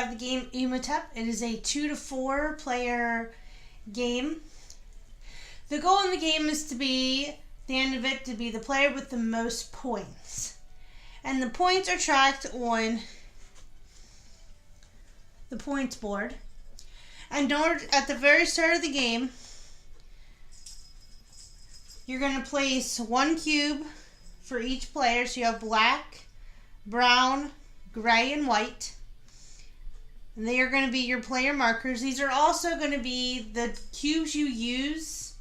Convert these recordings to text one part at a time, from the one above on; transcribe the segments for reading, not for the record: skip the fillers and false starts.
have the game Imhotep. It is a 2 to 4 player game. The goal in the game is to be, at the end of it, to be the player with the most points. And the points are tracked on the points board. And at the very start of the game, you're going to place 1 cube for each player. So you have black, brown, gray, and white. And they are going to be your player markers. These are also going to be the cubes you use,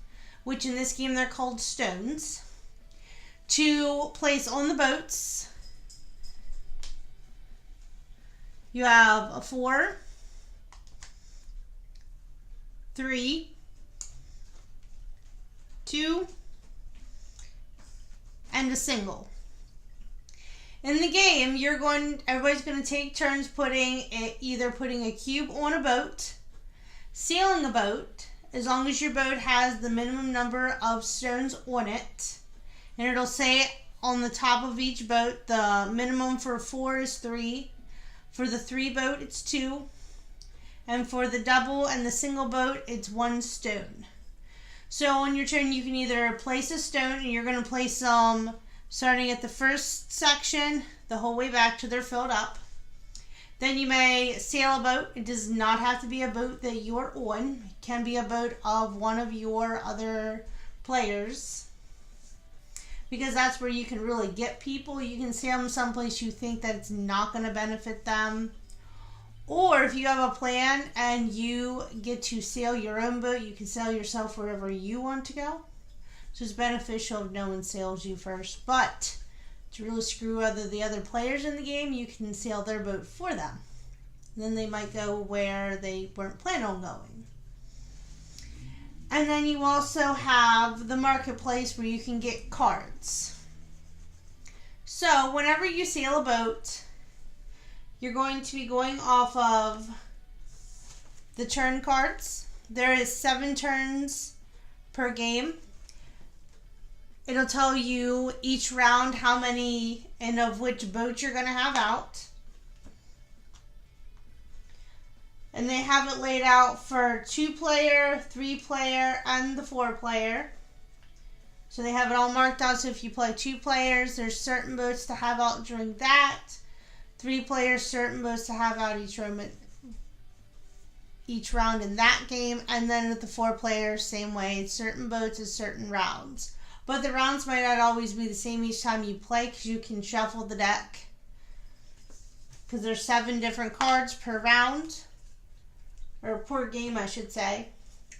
which in this game they're called stones, to place on the boats. You have a 4, 3, 2, and a single. In the game, everybody's going to take turns either putting a cube on a boat, sailing a boat, as long as your boat has the minimum number of stones on it. And it'll say on the top of each boat, the minimum for 4 is 3. For the 3 boat, it's 2. And for the double and the single boat, it's 1 stone. So on your turn, you can either place a stone, and you're going to place them starting at the first section, the whole way back till they're filled up. Then you may sail a boat. It does not have to be a boat that you're on. It can be a boat of one of your other players, because that's where you can really get people. You can sail them someplace you think that it's not going to benefit them. Or if you have a plan and you get to sail your own boat, you can sail yourself wherever you want to go. So it's beneficial if no one sails you first. But to really screw the other players in the game, you can sail their boat for them. And then they might go where they weren't planning on going. And then you also have the marketplace where you can get cards. So whenever you sail a boat, you're going to be going off of the turn cards. There is 7 turns per game. It'll tell you each round how many and of which boat you're going to have out. And they have it laid out for 2-player, 3-player, and the 4-player. So they have it all marked out. So if you play 2 players, there's certain boats to have out during that. 3 players, certain boats to have out each round in that game. And then with the 4 players, same way. Certain boats and certain rounds. But the rounds might not always be the same each time you play, because you can shuffle the deck. Because there's 7 different cards per round. Or per game, I should say.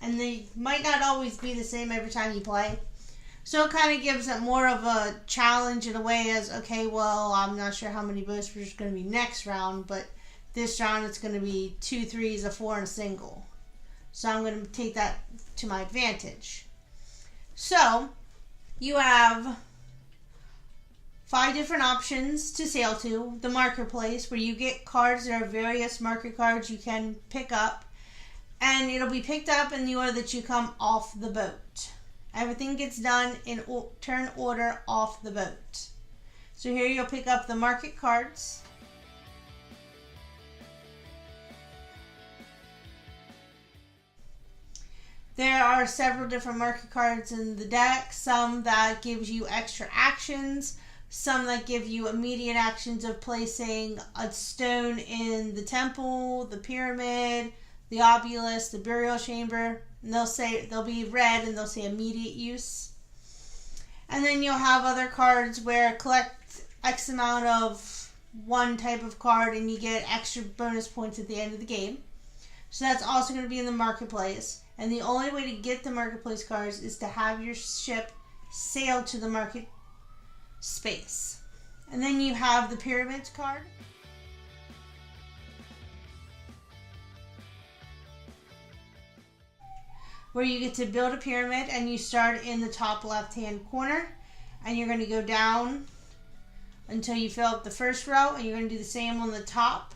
And they might not always be the same every time you play. So it kind of gives it more of a challenge in a way as, okay, well, I'm not sure how many boats there's going to be next round, but this round it's going to be 2 3s, a 4, and a single. So I'm going to take that to my advantage. So you have 5 different options to sail to. The marketplace, where you get cards. There are various market cards you can pick up. And it'll be picked up in the order that you come off the boat. Everything gets done in turn order off the boat. So here you'll pick up the market cards. There are several different market cards in the deck. Some that gives you extra actions. Some that give you immediate actions of placing a stone in the temple, the pyramid, the obelisk, the burial chamber. And they'll be red and they'll say immediate use. And then you'll have other cards where collect X amount of one type of card and you get extra bonus points at the end of the game. So that's also going to be in the marketplace. And the only way to get the marketplace cards is to have your ship sail to the market space. And then you have the pyramids card. Where you get to build a pyramid, and you start in the top left-hand corner, and you're going to go down until you fill up the first row, and you're going to do the same on the top.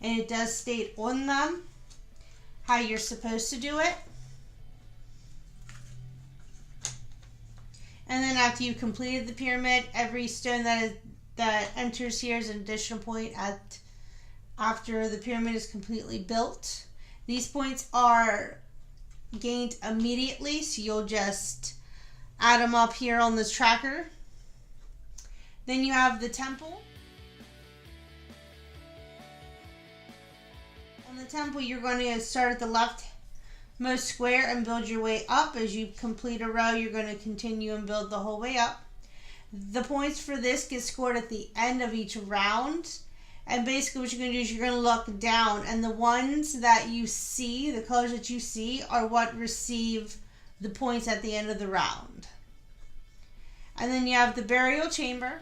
And it does state on them how you're supposed to do it. And then after you've completed the pyramid, every stone that enters here is an additional point after the pyramid is completely built. These points are gained immediately, so you'll just add them up here on this tracker. Then you have the temple. On the temple, you're going to start at the leftmost square and build your way up. As you complete a row, you're going to continue and build the whole way up. The points for this get scored at the end of each round. And basically what you're going to do is you're going to look down, and the ones that you see, the colors that you see, are what receive the points at the end of the round. And then you have the burial chamber.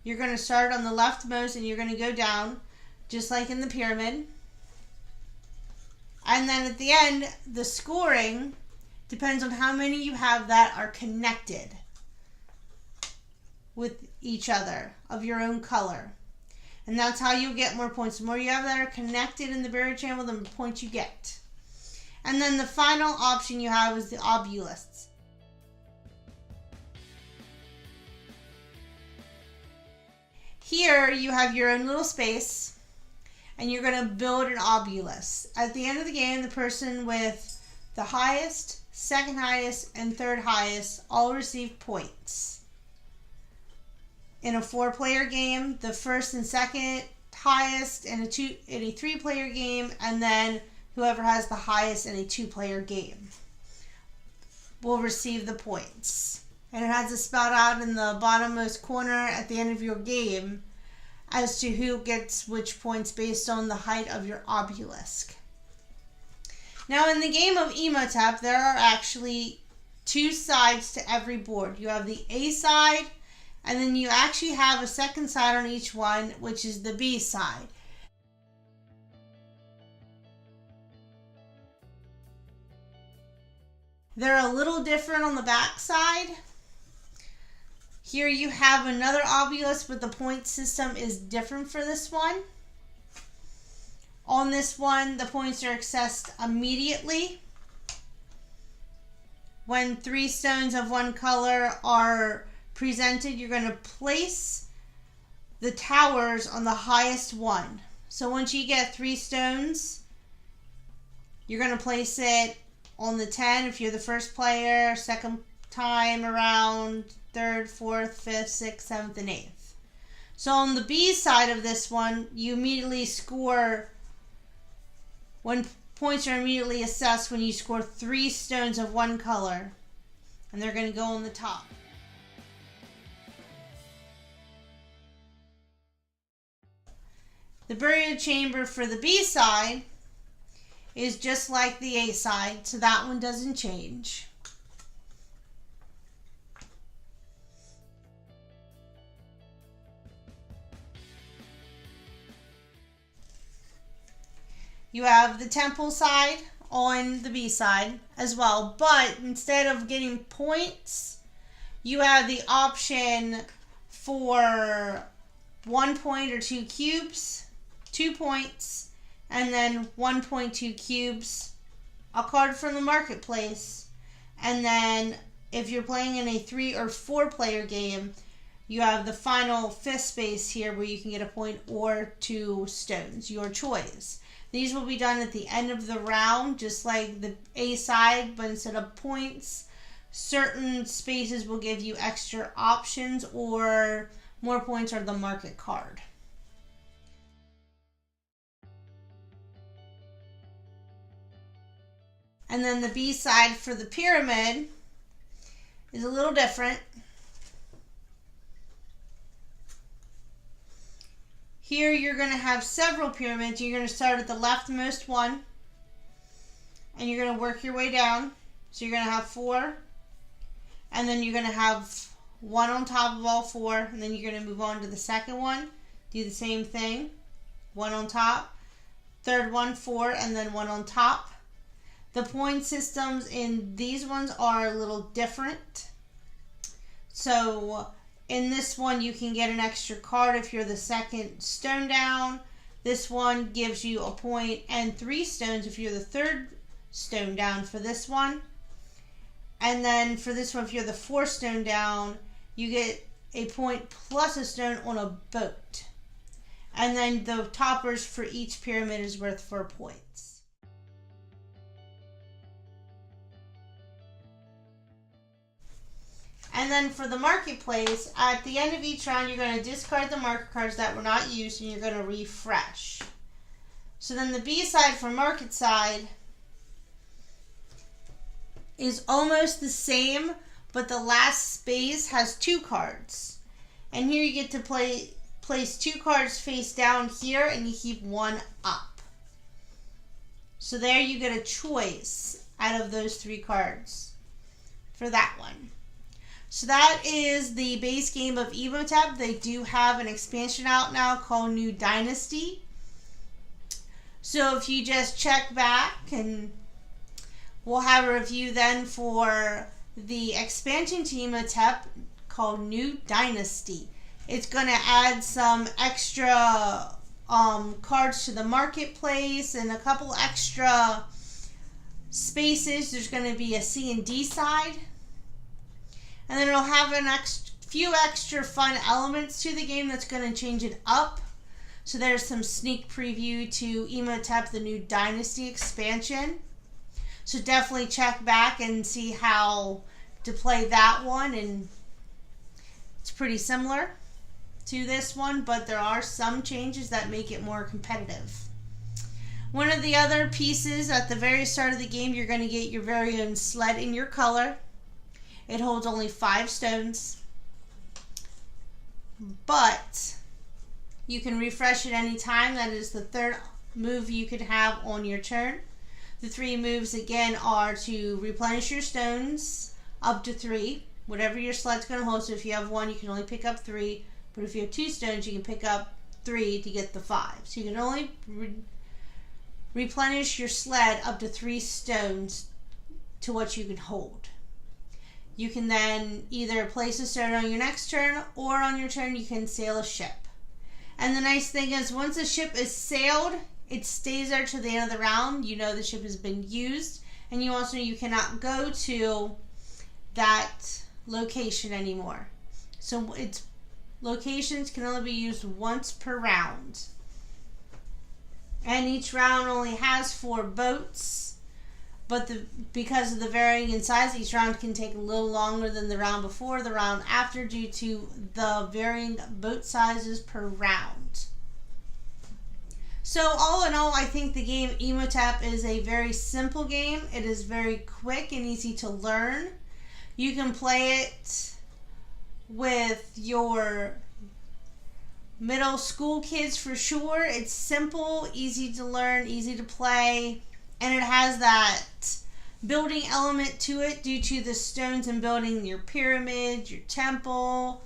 You're going to start on the leftmost and you're going to go down, just like in the pyramid. And then at the end, the scoring depends on how many you have that are connected with each other of your own color. And that's how you get more points. The more you have that are connected in the burial chamber, the more points you get. And then the final option you have is the obelisks. Here you have your own little space, and you're going to build an obelisk. At the end of the game, the person with the highest, second highest, and third highest all receive points. In a 4-player game, the first and second highest in a 3-player game, and then whoever has the highest in a 2-player game will receive the points. And it has a spout out in the bottommost corner at the end of your game as to who gets which points based on the height of your obelisk. Now in the game of Imhotep, there are actually 2 sides to every board. You have the A side, and then you actually have a second side on each one, which is the B side. They're a little different on the back side. Here you have another obelisk, but the point system is different for this one. On this one, the points are accessed immediately. When 3 stones of one color are presented, you're going to place the towers on the highest one. So once you get 3 stones, you're going to place it on the 10 if you're the first player, second time around, third, fourth, fifth, sixth, seventh, and eighth. So on the B side of this one, you immediately score, when points are immediately assessed when you score 3 stones of one color, and they're going to go on the top. The burial chamber for the B side is just like the A side, so that one doesn't change. You have the temple side on the B side as well, but instead of getting points, you have the option for 1 point or 2 cubes, 2 points, and then 1.2 cubes, a card from the marketplace. And then if you're playing in a 3 or 4 player game, you have the final 5th space here where you can get a point or 2 stones, your choice. These will be done at the end of the round, just like the A side, but instead of points, certain spaces will give you extra options or more points or the market card. And then the B side for the pyramid is a little different. Here you're going to have several pyramids. You're going to start at the leftmost one, and you're going to work your way down. So you're going to have 4, and then you're going to have 1 on top of all 4, and then you're going to move on to the second one. Do the same thing. 1 on top, third one, 4, and then 1 on top. The point systems in these ones are a little different. So in this one, you can get an extra card if you're the second stone down. This one gives you a point and 3 stones if you're the third stone down for this one. And then for this one, if you're the 4th stone down, you get a point plus a stone on a boat. And then the toppers for each pyramid is worth 4 points. And then for the marketplace, at the end of each round, you're going to discard the marker cards that were not used, and you're going to refresh. So then the B side for market side is almost the same, but the last space has 2 cards. And here you get to place 2 cards face down here, and you keep 1 up. So there you get a choice out of those 3 cards for that one. So that is the base game of Imhotep. They do have an expansion out now called New Dynasty. So if you just check back, and we'll have a review then for the expansion to Imhotep called New Dynasty. It's going to add some extra cards to the marketplace and a couple extra spaces. There's going to be a C and D side. And then it'll have few extra fun elements to the game that's going to change it up. So there's some sneak preview to Imhotep, the New Dynasty expansion. So definitely check back and see how to play that one. And it's pretty similar to this one, but there are some changes that make it more competitive. One of the other pieces at the very start of the game, you're going to get your very own sled in your color. It holds only 5 stones, but you can refresh at any time. That is the 3rd move you could have on your turn. The 3 moves again are to replenish your stones up to 3, whatever your sled's going to hold. So if you have 1, you can only pick up 3, but if you have 2 stones, you can pick up 3 to get the 5. So you can only replenish your sled up to 3 stones to what you can hold. You can then either place a stone on your next turn, or on your turn you can sail a ship. And the nice thing is, once a ship is sailed, it stays there to the end of the round. You know the ship has been used, and you also know you cannot go to that location anymore. So its locations can only be used once per round. And each round only has 4 boats. But because of the varying in size, each round can take a little longer than the round before, the round after, due to the varying boat sizes per round. So all in all, I think the game Imhotep is a very simple game. It is very quick and easy to learn. You can play it with your middle school kids for sure. It's simple, easy to learn, easy to play. And it has that building element to it due to the stones and building your pyramid, your temple,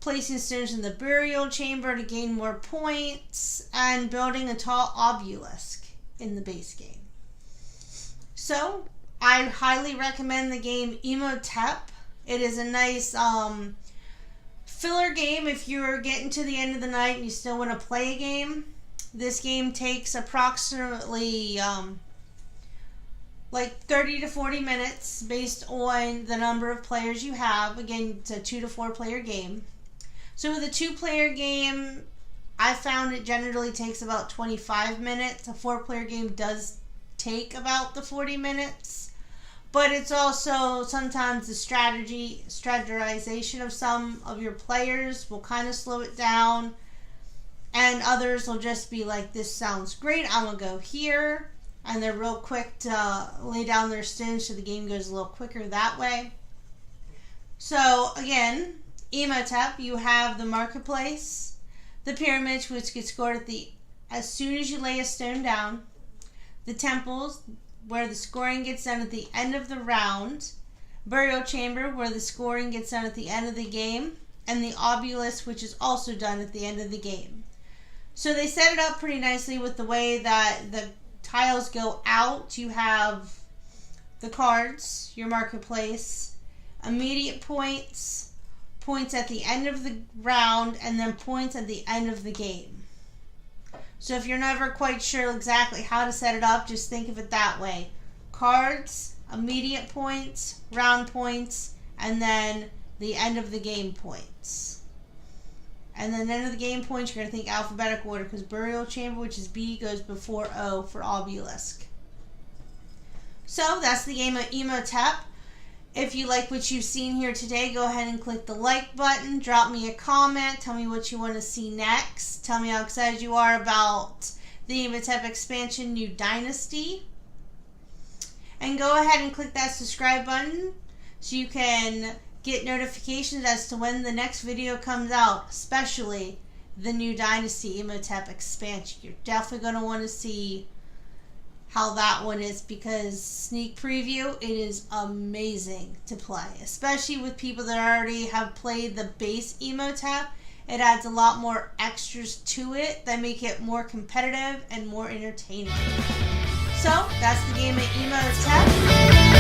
placing stones in the burial chamber to gain more points, and building a tall obelisk in the base game. So I highly recommend the game Imhotep. It is a nice filler game if you're getting to the end of the night and you still want to play a game. This game takes approximately like 30 to 40 minutes based on the number of players you have. Again, it's a 2 to 4 player game. So with a 2-player game, I found it generally takes about 25 minutes. A 4-player game does take about the 40 minutes. But it's also sometimes the strategization of some of your players will kind of slow it down. And others will just be like, this sounds great, I'm going to go here. And they're real quick to lay down their stones, so the game goes a little quicker that way. So, again, Imhotep, you have the marketplace, the pyramids, which get scored as soon as you lay a stone down, the temples, where the scoring gets done at the end of the round, burial chamber, where the scoring gets done at the end of the game, and the obelisk, which is also done at the end of the game. So they set it up pretty nicely with the way that the tiles go out. You have the cards, your marketplace, immediate points, points at the end of the round, and then points at the end of the game. So if you're never quite sure exactly how to set it up, just think of it that way. Cards, immediate points, round points, and then the end of the game points. And then end of the game points, you're going to think alphabetical order because burial chamber, which is B, goes before O for obelisk. So that's the game of Imhotep. If you like what you've seen here today, go ahead and click the like button. Drop me a comment. Tell me what you want to see next. Tell me how excited you are about the Imhotep expansion, New Dynasty. And go ahead and click that subscribe button so you can get notifications as to when the next video comes out, especially the New Dynasty Imhotep expansion. You're definitely going to want to see how that one is because sneak preview, it is amazing to play, especially with people that already have played the base Imhotep. It adds a lot more extras to it that make it more competitive and more entertaining. So that's the game of Imhotep.